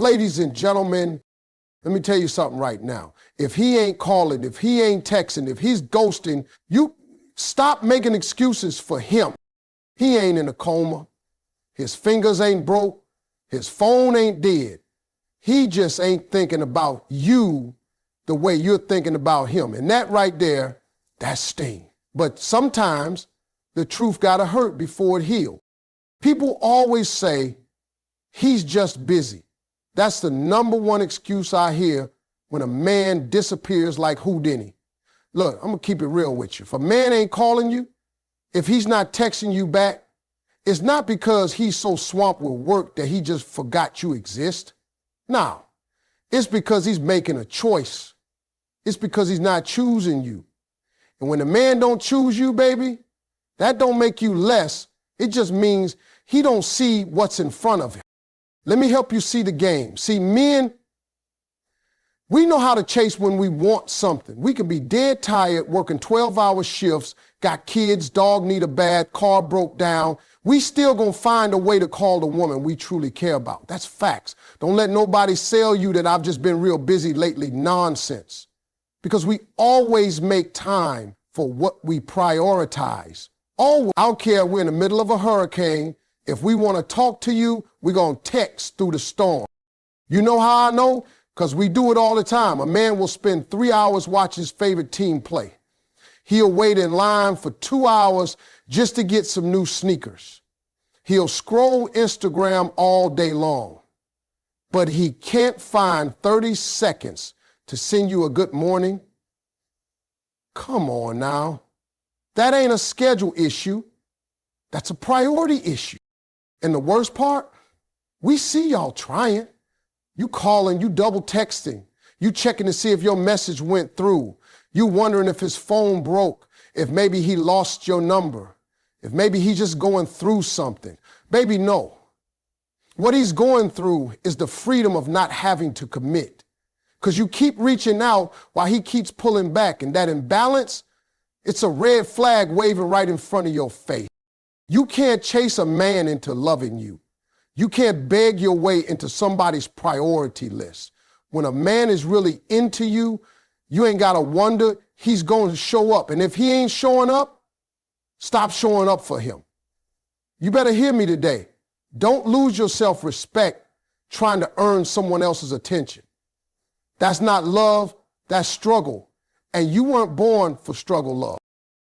Ladies and gentlemen, let me tell you something right now. If he ain't calling, if he ain't texting, if he's ghosting, you stop making excuses for him. He ain't in a coma. His fingers ain't broke. His phone ain't dead. He just ain't thinking about you the way you're thinking about him. And that right there, that's sting. But sometimes the truth gotta hurt before it heals. People always say, he's just busy. That's the number one excuse I hear when a man disappears like Houdini. Look, I'm gonna keep it real with you. If a man ain't calling you, if he's not texting you back, it's not because he's so swamped with work that he just forgot you exist. No, it's because he's making a choice. It's because he's not choosing you. And when a man don't choose you, baby, that don't make you less. It just means he don't see what's in front of him. Let me help you see the game. See, men, we know how to chase when we want something. We can be dead tired, working 12-hour shifts, got kids, dog need a bath, car broke down. We still gonna find a way to call the woman we truly care about. That's facts. Don't let nobody sell you that I've just been real busy lately. Nonsense. Because we always make time for what we prioritize. Always. I don't care if we're in the middle of a hurricane. If we want to talk to you, we're going to text through the storm. You know how I know? Because we do it all the time. A man will spend 3 hours watching his favorite team play. He'll wait in line for 2 hours just to get some new sneakers. He'll scroll Instagram all day long, but he can't find 30 seconds to send you a good morning. Come on now. That ain't a schedule issue. That's a priority issue. And the worst part, we see y'all trying. You calling, you double texting, you checking to see if your message went through. You wondering if his phone broke, if maybe he lost your number, if maybe he's just going through something. Baby, no. What he's going through is the freedom of not having to commit. Because you keep reaching out while he keeps pulling back. And that imbalance, it's a red flag waving right in front of your face. You can't chase a man into loving you. You can't beg your way into somebody's priority list. When a man is really into you, you ain't got to wonder, he's going to show up. And if he ain't showing up, stop showing up for him. You better hear me today. Don't lose your self-respect trying to earn someone else's attention. That's not love, that's struggle. And you weren't born for struggle love.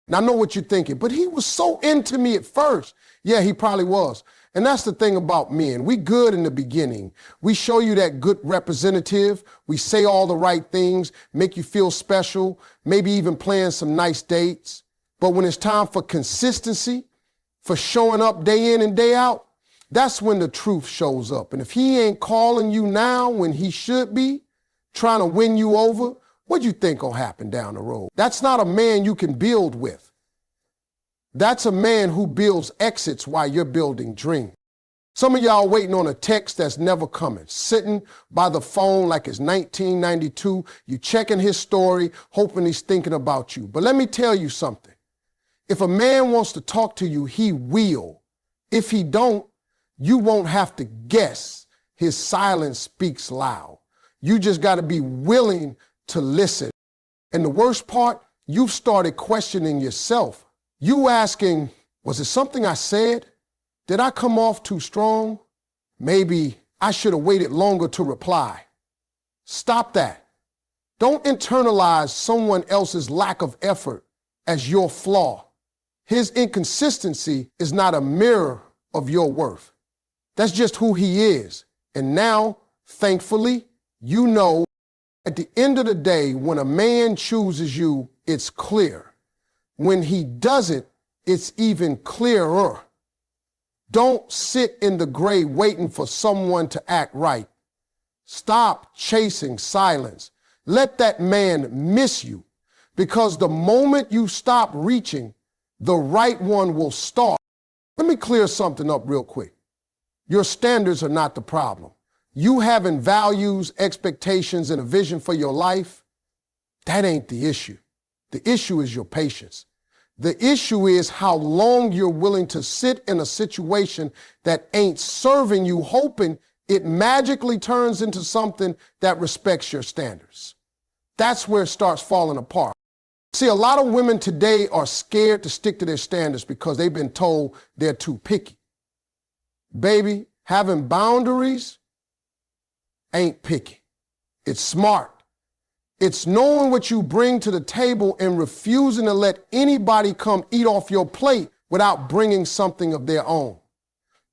Now, I know what you're thinking, but he was so into me at first. Yeah, he probably was. And that's the thing about men. We good in the beginning. We show you that good representative. We say all the right things, make you feel special, maybe even plan some nice dates. But when it's time for consistency, for showing up day in and day out, that's when the truth shows up. And if he ain't calling you now when he should be, trying to win you over, what do you think will happen down the road? That's not a man you can build with. That's a man who builds exits while you're building dreams. Some of y'all waiting on a text that's never coming, sitting by the phone like it's 1992, you checking his story, hoping he's thinking about you. But let me tell you something. If a man wants to talk to you, he will. If he don't, you won't have to guess. His silence speaks loud. You just got to be willing to listen. And the worst part, you've started questioning yourself. You asking, was it something I said? Did I come off too strong? Maybe I should have waited longer to reply. Stop that. Don't internalize someone else's lack of effort as your flaw. His inconsistency is not a mirror of your worth. That's just who he is. And now, thankfully, you know, at the end of the day, when a man chooses you, it's clear. When he doesn't, it's even clearer. Don't sit in the gray waiting for someone to act right. Stop chasing silence. Let that man miss you, because the moment you stop reaching, the right one will start. Let me clear something up real quick. Your standards are not the problem. You having values, expectations, and a vision for your life, that ain't the issue. The issue is your patience. The issue is how long you're willing to sit in a situation that ain't serving you, hoping it magically turns into something that respects your standards. That's where it starts falling apart. See, a lot of women today are scared to stick to their standards because they've been told they're too picky. Baby, having boundaries ain't picky. It's smart. It's knowing what you bring to the table and refusing to let anybody come eat off your plate without bringing something of their own.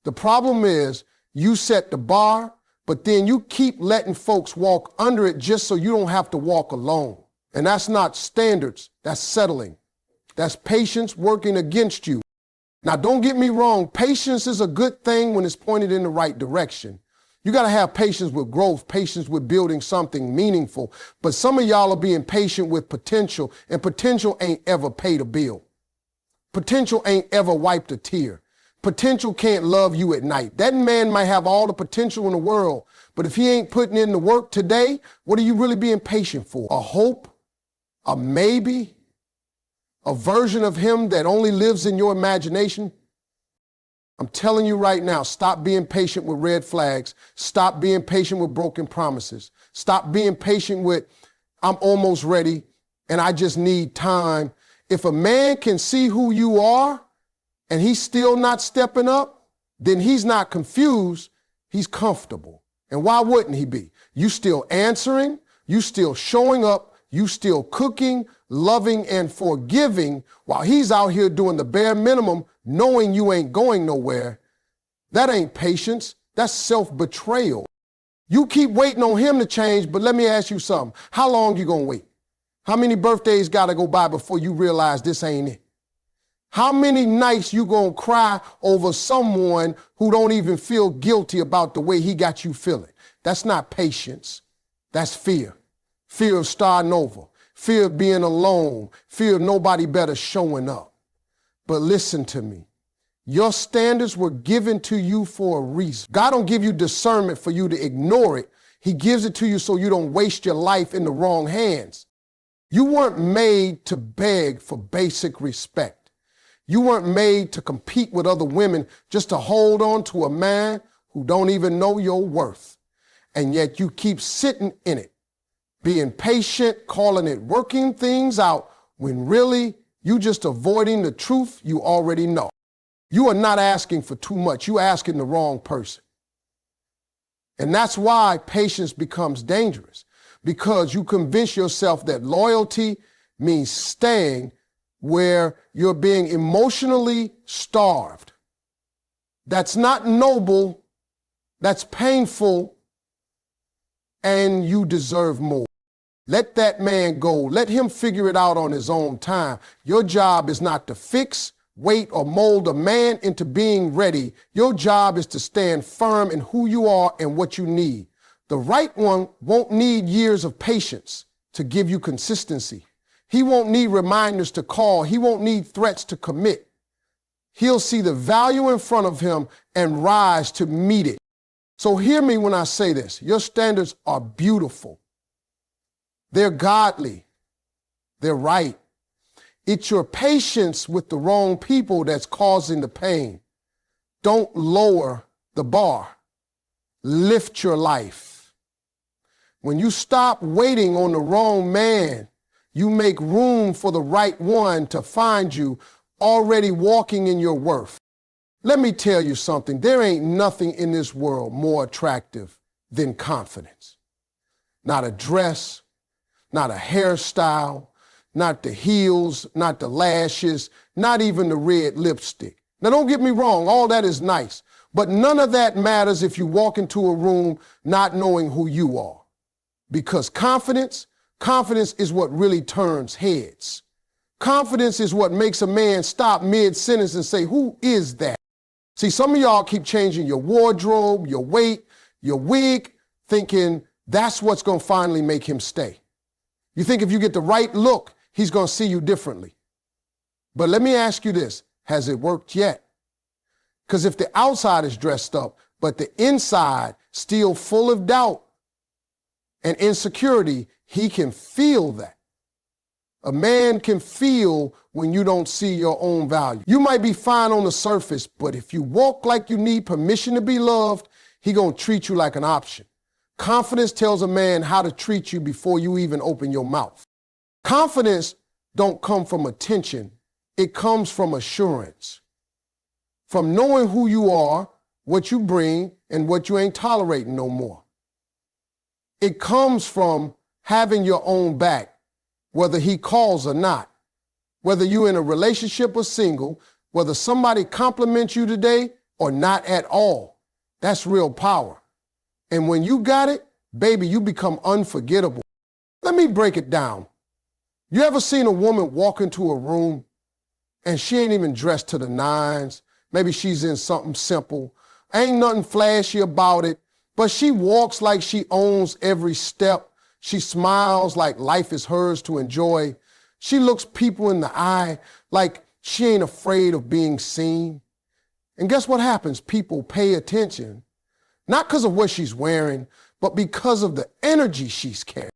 The problem is you set the bar, but then you keep letting folks walk under it just so you don't have to walk alone. And that's not standards, that's settling. That's patience working against you. Now, don't get me wrong, patience is a good thing when it's pointed in the right direction. You got to have patience with growth, patience with building something meaningful. But some of y'all are being patient with potential, and potential ain't ever paid a bill. Potential ain't ever wiped a tear. Potential can't love you at night. That man might have all the potential in the world, but if he ain't putting in the work today, what are you really being patient for? A hope? A maybe? A version of him that only lives in your imagination? I'm telling you right now, stop being patient with red flags. Stop being patient with broken promises. Stop being patient with, I'm almost ready and I just need time. If a man can see who you are and he's still not stepping up, then he's not confused, he's comfortable. And why wouldn't he be? You still answering, you still showing up, you still cooking, loving, and forgiving while he's out here doing the bare minimum, knowing you ain't going nowhere. That ain't patience, that's self-betrayal. You keep waiting on him to change, but let me ask you something. How long you gonna wait? How many birthdays gotta go by before you realize this ain't it? How many nights you gonna cry over someone who don't even feel guilty about the way he got you feeling? That's not patience, that's fear. Fear of starting over, fear of being alone, fear of nobody better showing up. But listen to me, your standards were given to you for a reason. God don't give you discernment for you to ignore it. He gives it to you so you don't waste your life in the wrong hands. You weren't made to beg for basic respect. You weren't made to compete with other women just to hold on to a man who don't even know your worth. And yet you keep sitting in it, being patient, calling it working things out, when really you just avoiding the truth you already know. You are not asking for too much. You're asking the wrong person. And that's why patience becomes dangerous, because you convince yourself that loyalty means staying where you're being emotionally starved. That's not noble, that's painful, and you deserve more. Let that man go. Let him figure it out on his own time. Your job is not to fix, wait, or mold a man into being ready. Your job is to stand firm in who you are and what you need. The right one won't need years of patience to give you consistency. He won't need reminders to call. He won't need threats to commit. He'll see the value in front of him and rise to meet it. So hear me when I say this. Your standards are beautiful. They're godly. They're right. It's your patience with the wrong people that's causing the pain. Don't lower the bar. Lift your life. When you stop waiting on the wrong man, you make room for the right one to find you, already walking in your worth. Let me tell you something. There ain't nothing in this world more attractive than confidence. Not a dress, not a hairstyle, not the heels, not the lashes, not even the red lipstick. Now, don't get me wrong, all that is nice, but none of that matters if you walk into a room not knowing who you are. Because confidence is what really turns heads. Confidence is what makes a man stop mid-sentence and say, who is that? See, some of y'all keep changing your wardrobe, your weight, your wig, thinking that's what's going to finally make him stay. You think if you get the right look, he's going to see you differently. But let me ask you this, has it worked yet? Because if the outside is dressed up, but the inside still full of doubt and insecurity, he can feel that. A man can feel when you don't see your own value. You might be fine on the surface, but if you walk like you need permission to be loved, He gonna treat you like an option. Confidence tells a man how to treat you before you even open your mouth. Confidence don't come from attention. It comes from assurance. From knowing who you are, what you bring, and what you ain't tolerating no more. It comes from having your own back, whether he calls or not. Whether you're in a relationship or single, whether somebody compliments you today or not at all. That's real power. And when you got it, baby, you become unforgettable. Let me break it down. You ever seen a woman walk into a room and she ain't even dressed to the nines? Maybe she's in something simple. Ain't nothing flashy about it, but she walks like she owns every step. She smiles like life is hers to enjoy. She looks people in the eye like she ain't afraid of being seen. And guess what happens? People pay attention, not because of what she's wearing, but because of the energy she's carrying.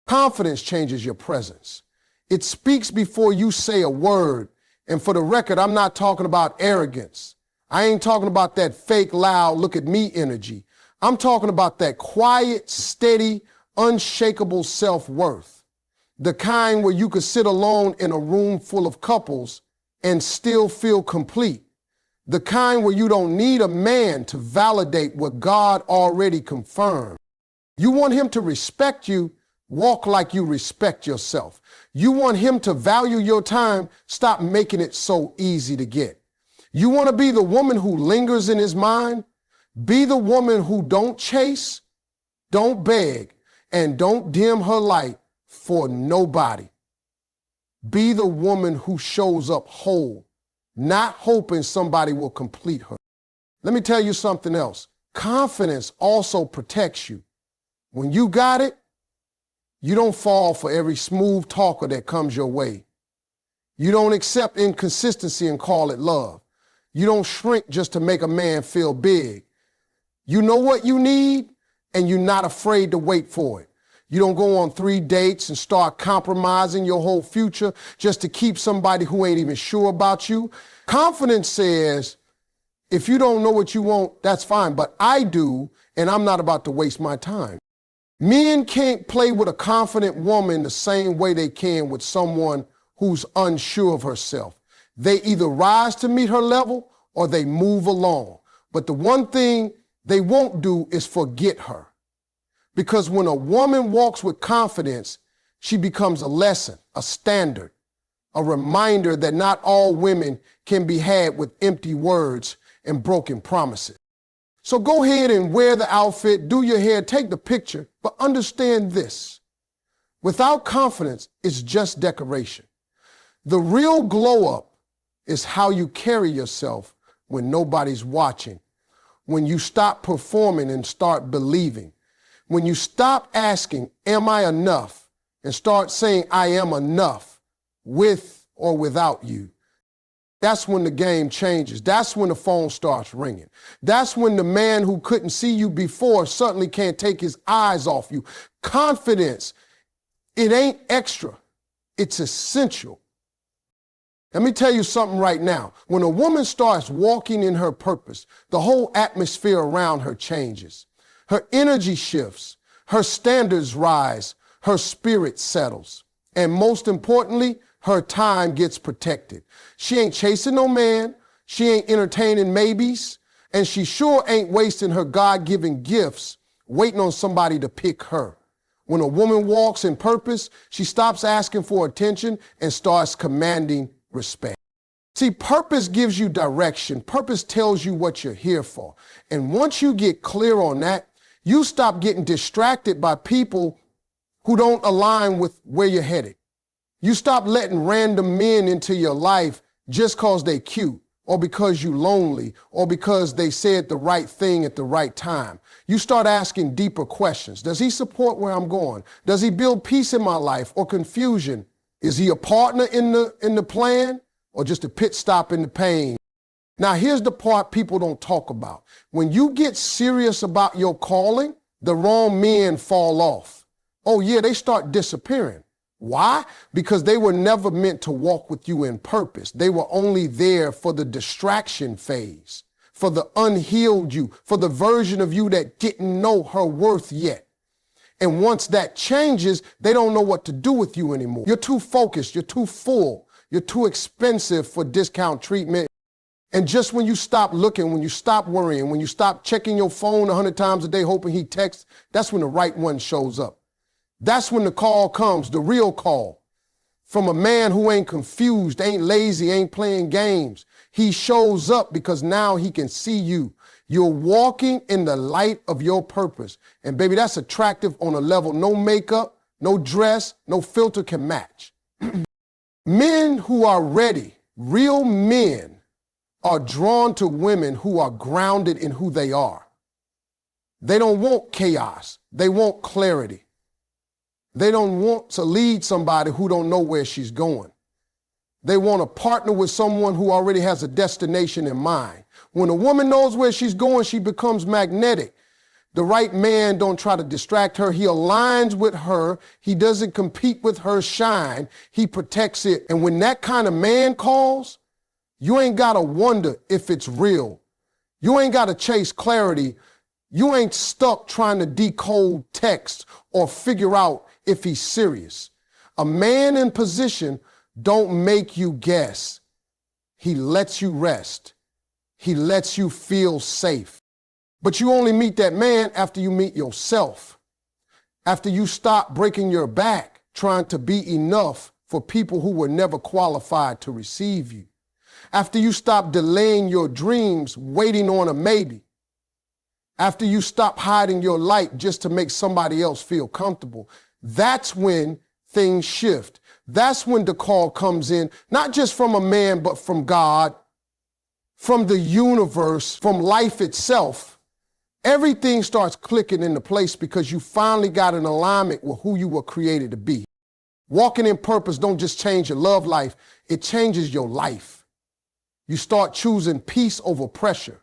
Confidence changes your presence. It speaks before you say a word. And for the record, I'm not talking about arrogance. I ain't talking about that fake, loud, look at me energy. I'm talking about that quiet, steady, unshakable self-worth. The kind where you could sit alone in a room full of couples and still feel complete. The kind where you don't need a man to validate what God already confirmed. You want him to respect you, walk like you respect yourself. You want him to value your time, stop making it so easy to get. You want to be the woman who lingers in his mind? Be the woman who don't chase, don't beg, and don't dim her light for nobody. Be the woman who shows up whole, not hoping somebody will complete her. Let me tell you something else. Confidence also protects you. When you got it, you don't fall for every smooth talker that comes your way. You don't accept inconsistency and call it love. You don't shrink just to make a man feel big. You know what you need, and you're not afraid to wait for it. You don't go on 3 dates and start compromising your whole future just to keep somebody who ain't even sure about you. Confidence says, if you don't know what you want, that's fine, but I do, and I'm not about to waste my time. Men can't play with a confident woman the same way they can with someone who's unsure of herself. They either rise to meet her level or they move along. But the one thing they won't do is forget her. Because when a woman walks with confidence, she becomes a lesson, a standard, a reminder that not all women can be had with empty words and broken promises. So go ahead and wear the outfit, do your hair, take the picture, but understand this. Without confidence, it's just decoration. The real glow up is how you carry yourself when nobody's watching, when you stop performing and start believing. When you stop asking, am I enough? And start saying, I am enough, with or without you. That's when the game changes. That's when the phone starts ringing. That's when the man who couldn't see you before suddenly can't take his eyes off you. Confidence, it ain't extra. It's essential. Let me tell you something right now. When a woman starts walking in her purpose, the whole atmosphere around her changes. Her energy shifts, her standards rise, her spirit settles. And most importantly, her time gets protected. She ain't chasing no man, she ain't entertaining maybes, and she sure ain't wasting her God-given gifts waiting on somebody to pick her. When a woman walks in purpose, she stops asking for attention and starts commanding respect. See, purpose gives you direction. Purpose tells you what you're here for. And once you get clear on that, you stop getting distracted by people who don't align with where you're headed. You stop letting random men into your life just because they cute, or because you lonely, or because they said the right thing at the right time. You start asking deeper questions. Does he support where I'm going? Does he build peace in my life or confusion? Is he a partner in the plan or just a pit stop in the pain? Now, here's the part people don't talk about. When you get serious about your calling, the wrong men fall off. Oh yeah, they start disappearing. Why? Because they were never meant to walk with you in purpose. They were only there for the distraction phase. for the unhealed you, for the version of you that didn't know her worth yet. And once that changes, they don't know what to do with you anymore. You're too focused, you're too full, you're too expensive for discount treatment. And just when you stop looking, when you stop worrying, when you stop checking your phone 100 times a day hoping he texts, that's when the right one shows up. That's when the call comes, the real call. From a man who ain't confused, ain't lazy, ain't playing games. He shows up because now he can see you. You're walking in the light of your purpose. And baby, that's attractive on a level no makeup, no dress, no filter can match. Men who are ready, real men, are drawn to women who are grounded in who they are. They don't want chaos. They want clarity. They don't want to lead somebody who don't know where she's going. They want to partner with someone who already has a destination in mind. When a woman knows where she's going, she becomes magnetic. The right man don't try to distract her. He aligns with her. He doesn't compete with her shine. He protects it. And when that kind of man calls, you ain't got to wonder if it's real. You ain't got to chase clarity. You ain't stuck trying to decode text or figure out if he's serious. A man in position don't make you guess. He lets you rest. He lets you feel safe. But you only meet that man after you meet yourself. After you stop breaking your back trying to be enough for people who were never qualified to receive you. After you stop delaying your dreams, waiting on a maybe. After you stop hiding your light just to make somebody else feel comfortable. That's when things shift. That's when the call comes in, not just from a man, but from God, from the universe, from life itself. Everything starts clicking into place because you finally got an alignment with who you were created to be. Walking in purpose don't just change your love life, it changes your life. You start choosing peace over pressure.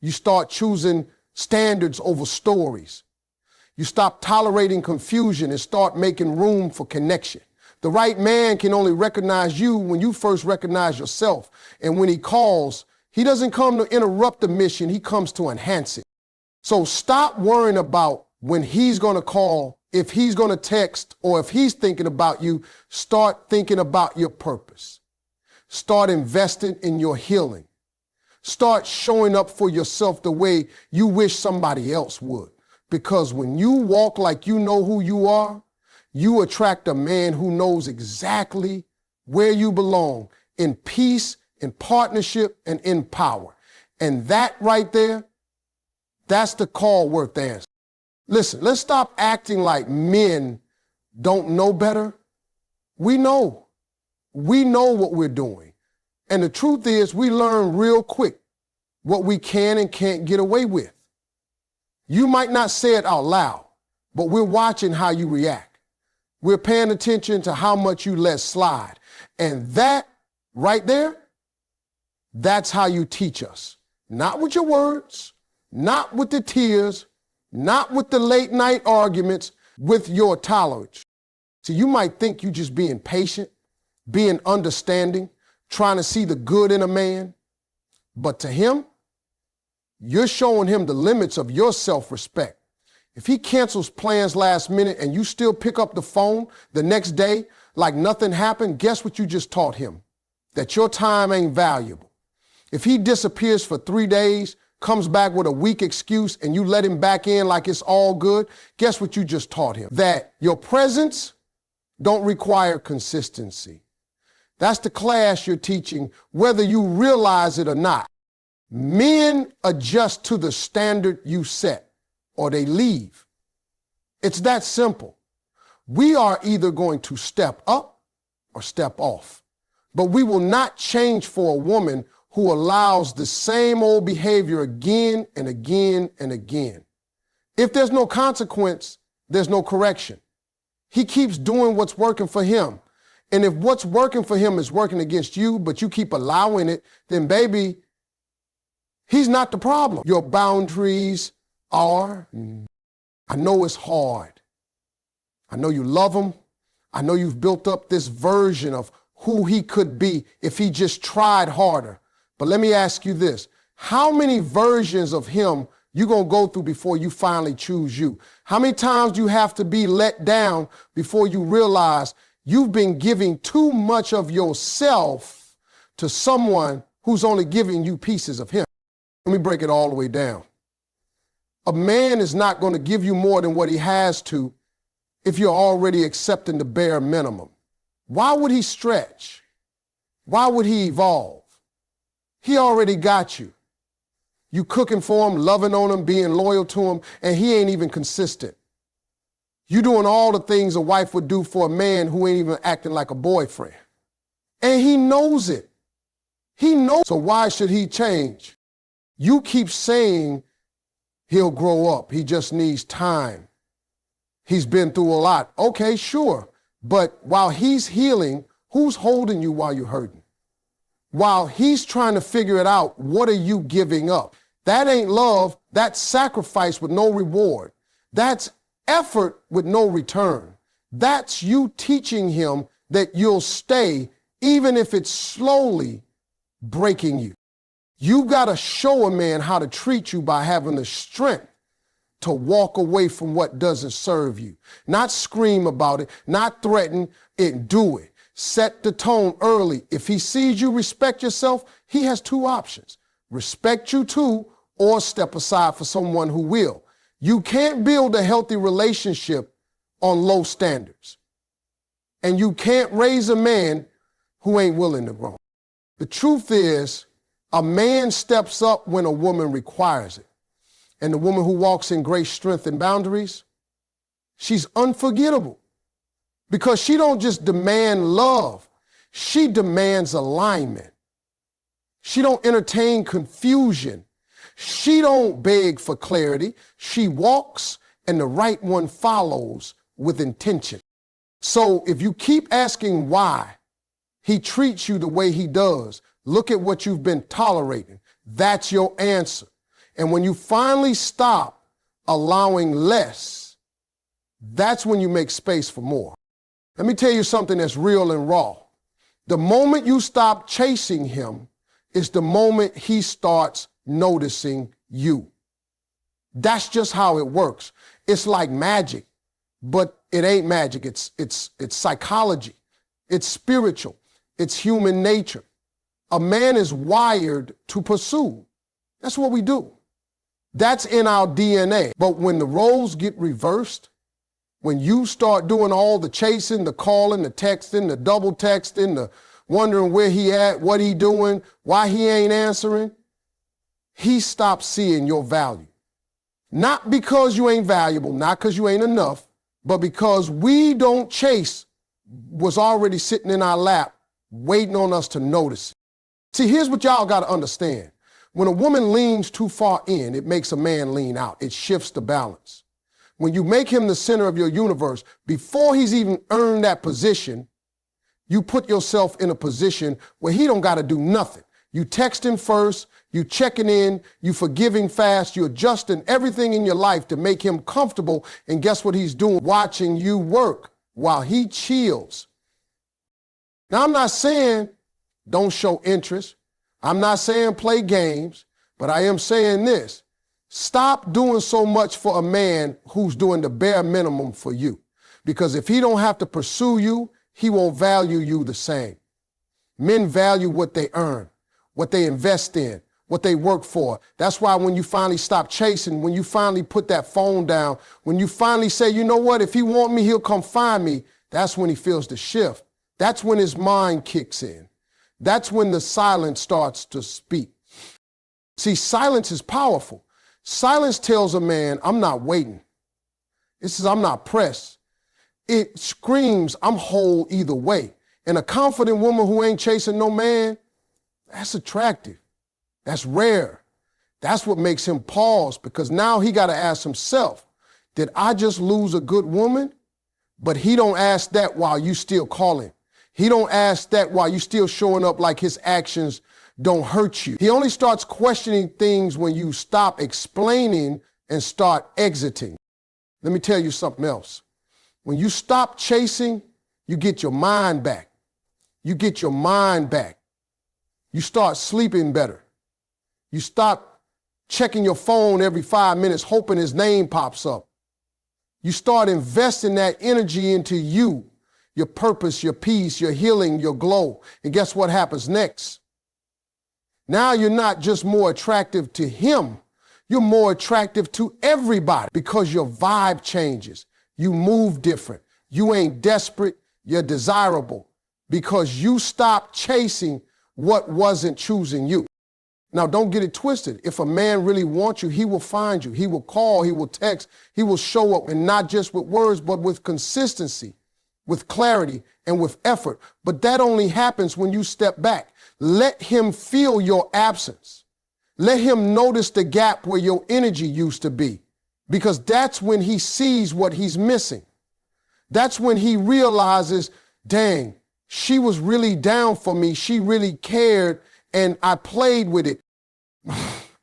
You start choosing standards over stories. You stop tolerating confusion and start making room for connection. The right man can only recognize you when you first recognize yourself. And when he calls, he doesn't come to interrupt the mission, he comes to enhance it. So stop worrying about when he's going to call, if he's going to text, or if he's thinking about you. Start thinking about your purpose. Start investing in your healing. Start showing up for yourself the way you wish somebody else would. Because when you walk like you know who you are, you attract a man who knows exactly where you belong, in peace, in partnership, and in power. And that right there, that's the call worth answering. Listen, let's stop acting like men don't know better. We know. We know what we're doing. And the truth is, we learn real quick what we can and can't get away with. You might not say it out loud, but we're watching how you react. We're paying attention to how much you let slide. And that right there, that's how you teach us. Not with your words, not with the tears, not with the late night arguments, with your tolerance. So you might think you're just being patient, being understanding, trying to see the good in a man. But to him, you're showing him the limits of your self-respect. If he cancels plans last minute and you still pick up the phone the next day like nothing happened, guess what you just taught him? That your time ain't valuable. If he disappears for 3 days, comes back with a weak excuse, and you let him back in like it's all good, guess what you just taught him? That your presence don't require consistency. That's the class you're teaching, whether you realize it or not. Men adjust to the standard you set, or they leave. It's that simple. We are either going to step up or step off. But we will not change for a woman who allows the same old behavior again and again and again. If there's no consequence, there's no correction. He keeps doing what's working for him. And if what's working for him is working against you, but you keep allowing it, then baby, he's not the problem. Your boundaries are, I know it's hard. I know you love him. I know you've built up this version of who he could be if he just tried harder. But let me ask you this. How many versions of him you going to go through before you finally choose you? How many times do you have to be let down before you realize you've been giving too much of yourself to someone who's only giving you pieces of him? Let me break it all the way down. A man is not going to give you more than what he has to if you're already accepting the bare minimum. Why would he stretch? Why would he evolve? He already got you. You cooking for him, loving on him, being loyal to him, and he ain't even consistent. You doing all the things a wife would do for a man who ain't even acting like a boyfriend. And he knows it. He knows. So why should he change? You keep saying he'll grow up. He just needs time. He's been through a lot. Okay, sure. But while he's healing, who's holding you while you're hurting? While he's trying to figure it out, what are you giving up? That ain't love. That's sacrifice with no reward. That's effort with no return. That's you teaching him that you'll stay even if it's slowly breaking you. You got to show a man how to treat you by having the strength to walk away from what doesn't serve you. Not scream about it, not threaten it, do it. Set the tone early. If he sees you respect yourself, he has two options. Respect you too, or step aside for someone who will. You can't build a healthy relationship on low standards. And you can't raise a man who ain't willing to grow. The truth is, a man steps up when a woman requires it. And the woman who walks in grace, strength, and boundaries, she's unforgettable. Because she don't just demand love, she demands alignment. She don't entertain confusion. She don't beg for clarity. She walks and the right one follows with intention. So if you keep asking why he treats you the way he does, look at what you've been tolerating. That's your answer. And when you finally stop allowing less, that's when you make space for more. Let me tell you something that's real and raw. The moment you stop chasing him is the moment he starts noticing you. That's just how it works. It's like magic, but it ain't magic. It's psychology. It's spiritual. It's human nature. A man is wired to pursue. That's what we do. That's in our DNA. But when the roles get reversed, when you start doing all the chasing, the calling, the texting, the double texting, the wondering where he at, what he doing, why he ain't answering, he stops seeing your value. Not because you ain't valuable, not because you ain't enough, but because we don't chase what's already sitting in our lap, waiting on us to notice. See, here's what y'all got to understand. When a woman leans too far in, it makes a man lean out. It shifts the balance. When you make him the center of your universe, before he's even earned that position, you put yourself in a position where he don't got to do nothing. You text him first, you checking in, you forgiving fast, you adjusting everything in your life to make him comfortable. And guess what he's doing? Watching you work while he chills. Now, I'm not saying don't show interest. I'm not saying play games, but I am saying this. Stop doing so much for a man who's doing the bare minimum for you. Because if he don't have to pursue you, he won't value you the same. Men value what they earn, what they invest in, what they work for. That's why when you finally stop chasing, when you finally put that phone down, when you finally say, you know what, if he want me, he'll come find me, that's when he feels the shift. That's when his mind kicks in. That's when the silence starts to speak. See, silence is powerful. Silence tells a man, I'm not waiting. It says, I'm not pressed. It screams, I'm whole either way. And a confident woman who ain't chasing no man, that's attractive. That's rare. That's what makes him pause, because now he got to ask himself, did I just lose a good woman? But he don't ask that while you still calling. He don't ask that while you still showing up like his actions don't hurt you. He only starts questioning things when you stop explaining and start exiting. Let me tell you something else. When you stop chasing, you get your mind back. You get your mind back. You start sleeping better. You stop checking your phone every 5 minutes, hoping his name pops up. You start investing that energy into you, your purpose, your peace, your healing, your glow. And guess what happens next? Now you're not just more attractive to him, you're more attractive to everybody because your vibe changes. You move different. You ain't desperate, you're desirable because you stop chasing what wasn't choosing you. Now, don't get it twisted. If a man really wants you, he will find you. He will call, he will text, he will show up, and not just with words, but with consistency, with clarity, and with effort. But that only happens when you step back. Let him feel your absence. Let him notice the gap where your energy used to be, because that's when he sees what he's missing. That's when he realizes, dang, she was really down for me. She really cared, and I played with it.